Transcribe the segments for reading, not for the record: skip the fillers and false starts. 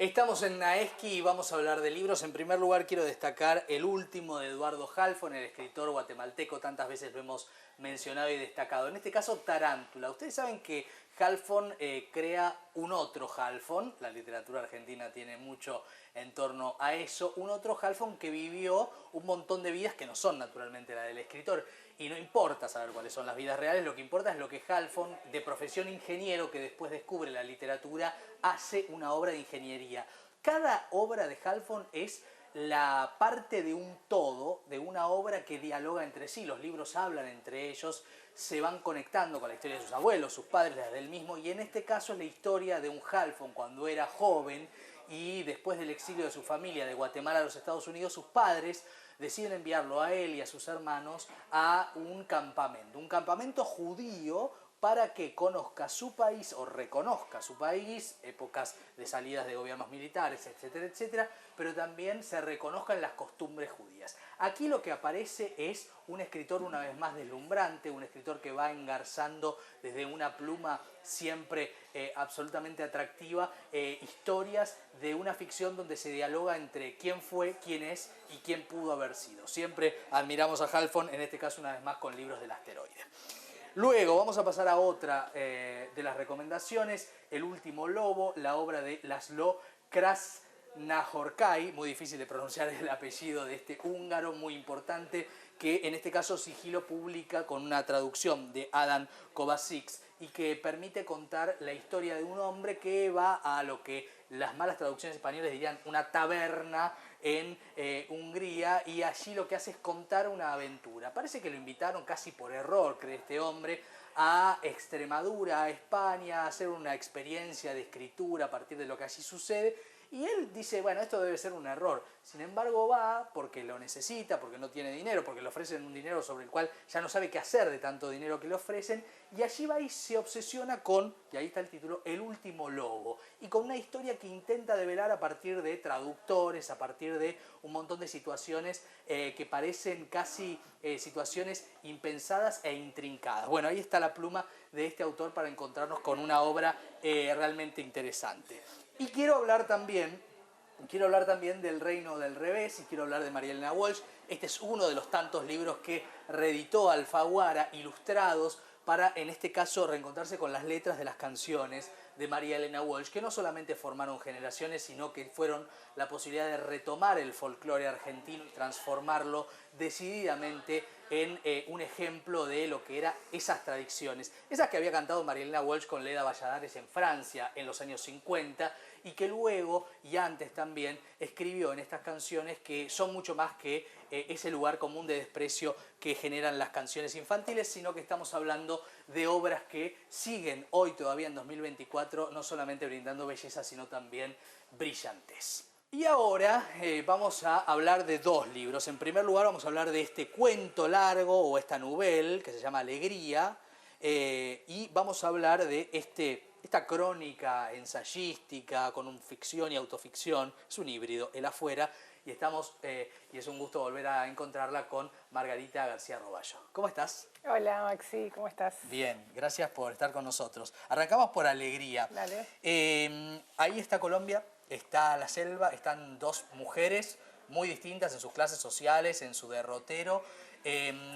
Estamos en Naeski y vamos a hablar de libros. En primer lugar quiero destacar el último de Eduardo Halfon, el escritor guatemalteco, tantas veces lo hemos mencionado y destacado. En este caso, Tarántula. Ustedes saben que Halfon crea un otro Halfon, la literatura argentina tiene mucho en torno a eso, un otro Halfon que vivió un montón de vidas que no son naturalmente la del escritor. Y no importa saber cuáles son las vidas reales, lo que importa es lo que Halfon, de profesión ingeniero que después descubre la literatura, hace una obra de ingeniería. Cada obra de Halfon es la parte de un todo, de una obra que dialoga entre sí. Los libros hablan entre ellos, se van conectando con la historia de sus abuelos, sus padres, la del mismo, y en este caso es la historia de un Halfon cuando era joven y después del exilio de su familia de Guatemala a los Estados Unidos, sus padres deciden enviarlo a él y a sus hermanos a un campamento judío para que conozca su país o reconozca su país, épocas de salidas de gobiernos militares, etcétera, etcétera, pero también se reconozcan las costumbres judías. Aquí lo que aparece es un escritor una vez más deslumbrante, un escritor que va engarzando desde una pluma siempre absolutamente atractiva, historias de una ficción donde se dialoga entre quién fue, quién es y quién pudo haber sido. Siempre admiramos a Halfon, en este caso una vez más con libros del asteroide. Luego vamos a pasar a otra de las recomendaciones, El último lobo, la obra de László Krasznahorkai, muy difícil de pronunciar el apellido de este húngaro, muy importante, que en este caso Sigilo publica con una traducción de Adam Kovačič y que permite contar la historia de un hombre que va a lo que las malas traducciones españolas dirían una taberna en Hungría, y allí lo que hace es contar una aventura. Parece que lo invitaron casi por error, cree este hombre, a Extremadura, a España, a hacer una experiencia de escritura a partir de lo que allí sucede. Y él dice, bueno, esto debe ser un error. Sin embargo va porque lo necesita, porque no tiene dinero, porque le ofrecen un dinero sobre el cual ya no sabe qué hacer de tanto dinero que le ofrecen. Y allí va y se obsesiona con, y ahí está el título, El último lobo. Y con una historia que intenta develar a partir de traductores, a partir de un montón de situaciones que parecen casi situaciones impensadas e intrincadas. Bueno, ahí está la pluma de este autor para encontrarnos con una obra realmente interesante. Y quiero hablar también del Reino del Revés y quiero hablar de María Elena Walsh. Este es uno de los tantos libros que reeditó Alfaguara, ilustrados, para en este caso reencontrarse con las letras de las canciones de María Elena Walsh, que no solamente formaron generaciones, sino que fueron la posibilidad de retomar el folclore argentino y transformarlo decididamente en un ejemplo de lo que eran esas tradiciones. Esas que había cantado María Elena Walsh con Leda Valladares en Francia en los años 50 y que luego y antes también escribió en estas canciones que son mucho más que ese lugar común de desprecio que generan las canciones infantiles, sino que estamos hablando de obras que siguen hoy todavía en 2024 no solamente brindando belleza, sino también brillantez. Y ahora vamos a hablar de dos libros. En primer lugar vamos a hablar de este cuento largo o esta novela que se llama Alegría, y vamos a hablar de esta crónica ensayística con ficción y autoficción. Es un híbrido, el afuera, y y es un gusto volver a encontrarla con Margarita García Roballo. ¿Cómo estás? Hola Maxi, ¿cómo estás? Bien, gracias por estar con nosotros. Arrancamos por Alegría. Dale. Ahí está Colombia, está la selva, están dos mujeres muy distintas en sus clases sociales, en su derrotero.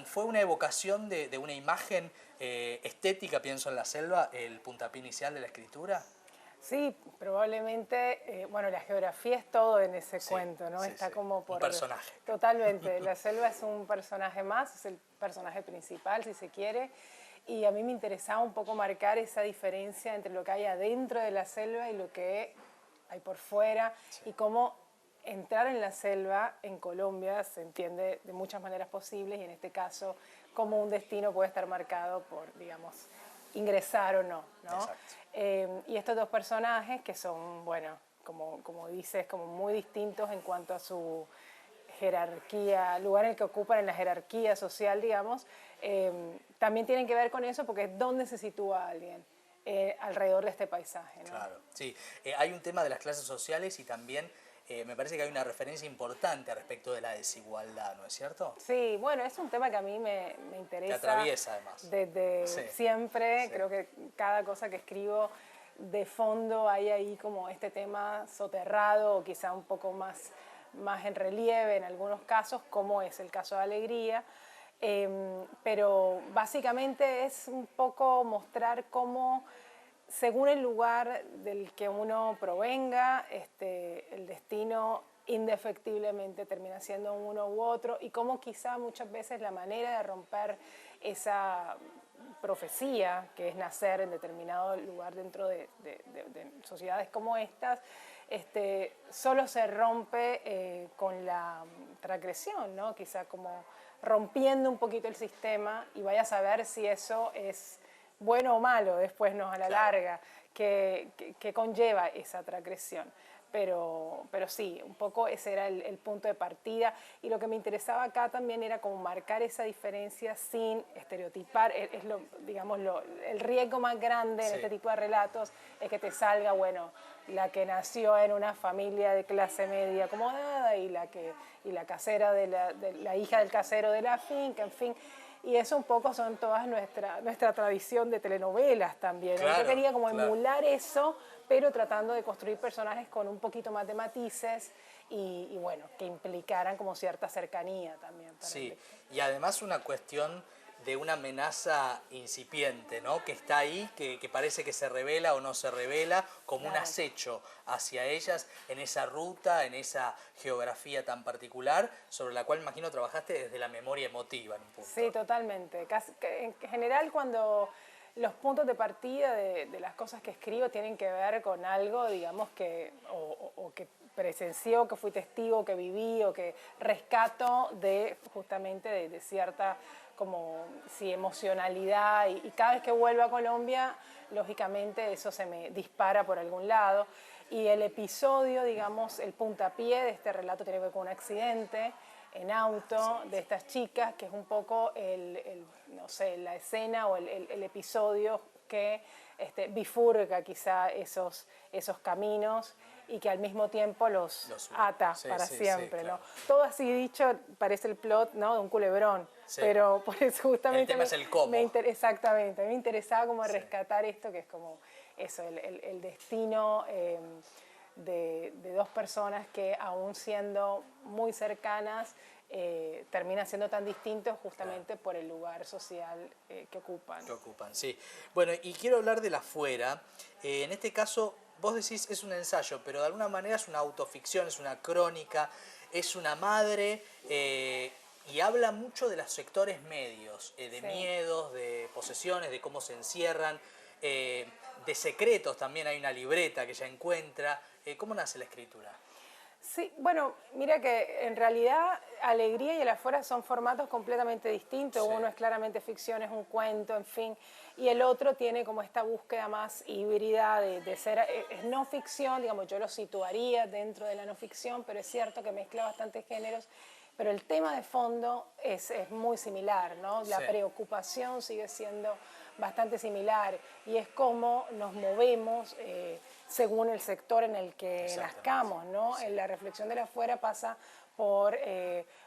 Fue una evocación de una imagen estética, pienso en la selva, el puntapié inicial de la escritura. Sí, probablemente, bueno, la geografía es todo en ese cuento, ¿no? Sí, Está sí. como por... Un personaje. Totalmente, la selva es un personaje más, es el personaje principal, si se quiere, y a mí me interesaba un poco marcar esa diferencia entre lo que hay adentro de la selva y lo que hay por fuera, y cómo entrar en la selva en Colombia se entiende de muchas maneras posibles, y en este caso, cómo un destino puede estar marcado por, digamos, ingresar o no, ¿no? Y estos dos personajes que son, bueno, como dices, como muy distintos en cuanto a su jerarquía, lugar en el que ocupan en la jerarquía social, digamos, también tienen que ver con eso porque es dónde se sitúa alguien alrededor de este paisaje, ¿no? Claro, sí. Hay un tema de las clases sociales y también me parece que hay una referencia importante respecto de la desigualdad, ¿no es cierto? Sí, bueno, es un tema que a mí me interesa. Te atraviesa además. Desde siempre, creo que cada cosa que escribo de fondo hay ahí como este tema soterrado o quizá un poco más en relieve en algunos casos, como es el caso de Alegría. Pero básicamente es un poco mostrar cómo, según el lugar del que uno provenga, el destino indefectiblemente termina siendo uno u otro, y cómo quizá muchas veces la manera de romper esa profecía que es nacer en determinado lugar dentro de sociedades como estas, solo se rompe con la transgresión, ¿no? Quizá como rompiendo un poquito el sistema, y vaya a saber si eso es bueno o malo después, ¿no? A la larga, que conlleva esa transgresión. Pero sí, un poco ese era el punto de partida, y lo que me interesaba acá también era como marcar esa diferencia sin estereotipar. Digamos, el riesgo más grande en este tipo de relatos es que te salga, bueno, la que nació en una familia de clase media acomodada y la casera de la hija del casero de la finca, en fin. Y eso un poco son todas nuestra tradición de telenovelas también. Claro, yo quería como emular eso, pero tratando de construir personajes con un poquito más de matices y bueno, que implicaran como cierta cercanía también. Sí, y además una cuestión de una amenaza incipiente, ¿no? Que está ahí, que parece que se revela o no se revela, como un acecho hacia ellas en esa ruta, en esa geografía tan particular, sobre la cual imagino trabajaste desde la memoria emotiva en un punto. Sí, totalmente. En general, cuando los puntos de partida de las cosas que escribo tienen que ver con algo, digamos, o que presencié, o que fui testigo, que viví, o que rescato justamente de cierta como emocionalidad, y cada vez que vuelvo a Colombia, lógicamente eso se me dispara por algún lado, y el episodio, digamos, el puntapié de este relato tiene que ver con un accidente en auto de estas chicas, que es un poco no sé, la escena o el episodio que bifurca quizá esos caminos, y que al mismo tiempo los ata para siempre, claro. ¿No? Todo así dicho parece el plot, ¿no? De un culebrón, pero por eso justamente el tema es el cómo. Exactamente, a mí me interesaba como rescatar esto, que es como eso, el destino de dos personas que, aún siendo muy cercanas, terminan siendo tan distintos justamente por el lugar social que ocupan. Sí. Bueno, y quiero hablar del afuera. En este caso, vos decís es un ensayo, pero de alguna manera es una autoficción, es una crónica, es una madre, y habla mucho de los sectores medios, de miedos, de posesiones, de cómo se encierran, de secretos también. Hay una libreta que ella encuentra. ¿Cómo nace la escritura? Sí, bueno, mira que en realidad Alegría y El afuera son formatos completamente distintos. Uno es claramente ficción, es un cuento, en fin, y el otro tiene como esta búsqueda más híbrida de ser, es no ficción, digamos, yo lo situaría dentro de la no ficción, pero es cierto que mezcla bastantes géneros, pero el tema de fondo es muy similar, ¿no? La preocupación sigue siendo bastante similar, y es cómo nos movemos según el sector en el que nazcamos, ¿no? En la reflexión del afuera pasa por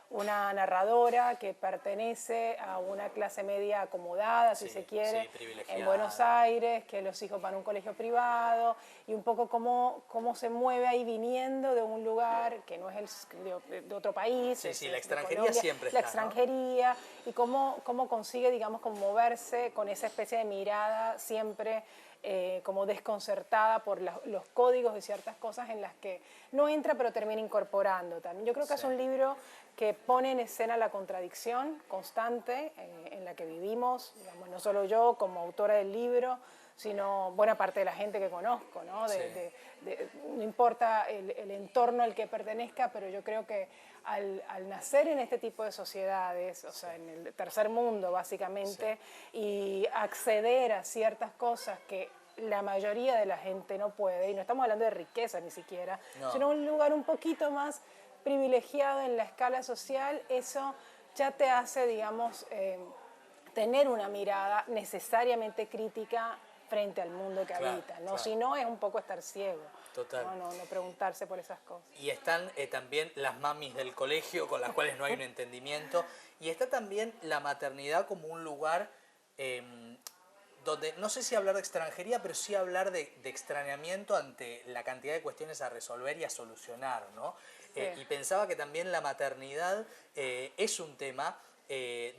una narradora que pertenece a una clase media acomodada, si se quiere, en Buenos Aires, que los hijos van a un colegio privado, y un poco cómo se mueve ahí viniendo de un lugar que no es de otro país. La extranjería siempre está, la extranjería, ¿no? Y cómo consigue, digamos, como moverse con esa especie de mirada siempre como desconcertada por los códigos de ciertas cosas en las que no entra, pero termina incorporando también. Yo creo que es un libro que pone en escena la contradicción constante en la que vivimos, digamos, no solo yo como autora del libro, sino buena parte de la gente que conozco, ¿no? No importa el entorno al que pertenezca, pero yo creo que al nacer en este tipo de sociedades, o sea, en el tercer mundo básicamente, y acceder a ciertas cosas que la mayoría de la gente no puede, y no estamos hablando de riqueza ni siquiera, sino un lugar un poquito más privilegiado en la escala social, eso ya te hace, digamos, tener una mirada necesariamente crítica frente al mundo que habita, ¿no? Si no, es un poco estar ciego. Total. No preguntarse por esas cosas. Y están también las mamis del colegio, con las cuales no hay un entendimiento, y está también la maternidad como un lugar donde no sé si hablar de extranjería, pero sí hablar de extrañamiento ante la cantidad de cuestiones a resolver y a solucionar, ¿no? Sí. Y pensaba que también la maternidad es un tema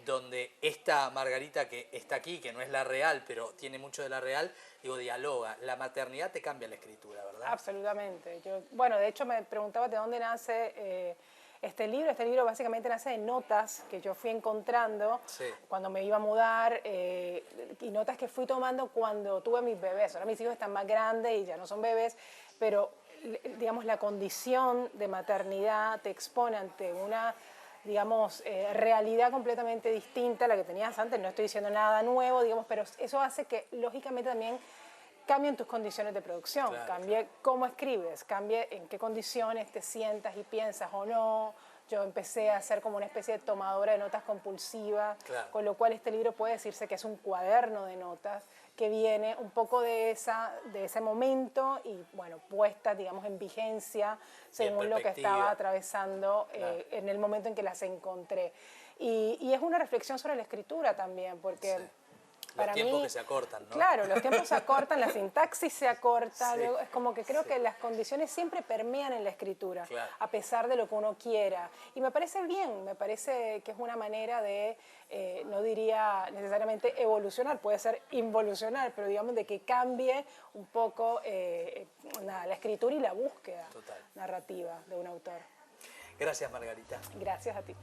donde esta Margarita que está aquí, que no es la real, pero tiene mucho de la real, digo, dialoga. La maternidad te cambia la escritura, ¿verdad? Absolutamente. Bueno, de hecho me preguntaba de dónde nace este libro. Este libro básicamente nace de notas que yo fui encontrando Sí. cuando me iba a mudar y notas que fui tomando cuando tuve mis bebés. Ahora mis hijos están más grandes y ya no son bebés, pero digamos la condición de maternidad te expone ante una digamos, realidad completamente distinta a la que tenías antes. No estoy diciendo nada nuevo, digamos, pero eso hace que lógicamente también cambien tus condiciones de producción, Claro, cambie cómo escribes, cambie en qué condiciones te sientas y piensas o no. Yo empecé a ser como una especie de tomadora de notas compulsiva, Claro. con lo cual este libro puede decirse que es un cuaderno de notas que viene un poco de ese momento y, bueno, puesta, digamos, en vigencia según lo que perspectiva. estaba atravesando Claro. en el momento en que las encontré. Y es una reflexión sobre la escritura también, porque... Sí. Para los tiempos mí, que se acortan, ¿no? Claro, los tiempos se acortan, la sintaxis se acorta, Sí, luego es como que creo sí. que las condiciones siempre permean en la escritura, Claro. a pesar de lo que uno quiera. Y me parece bien, me parece que es una manera de, no diría necesariamente evolucionar, puede ser involucionar, pero digamos de que cambie un poco la escritura y la búsqueda Total. narrativa de un autor. Gracias, Margarita. Gracias a ti.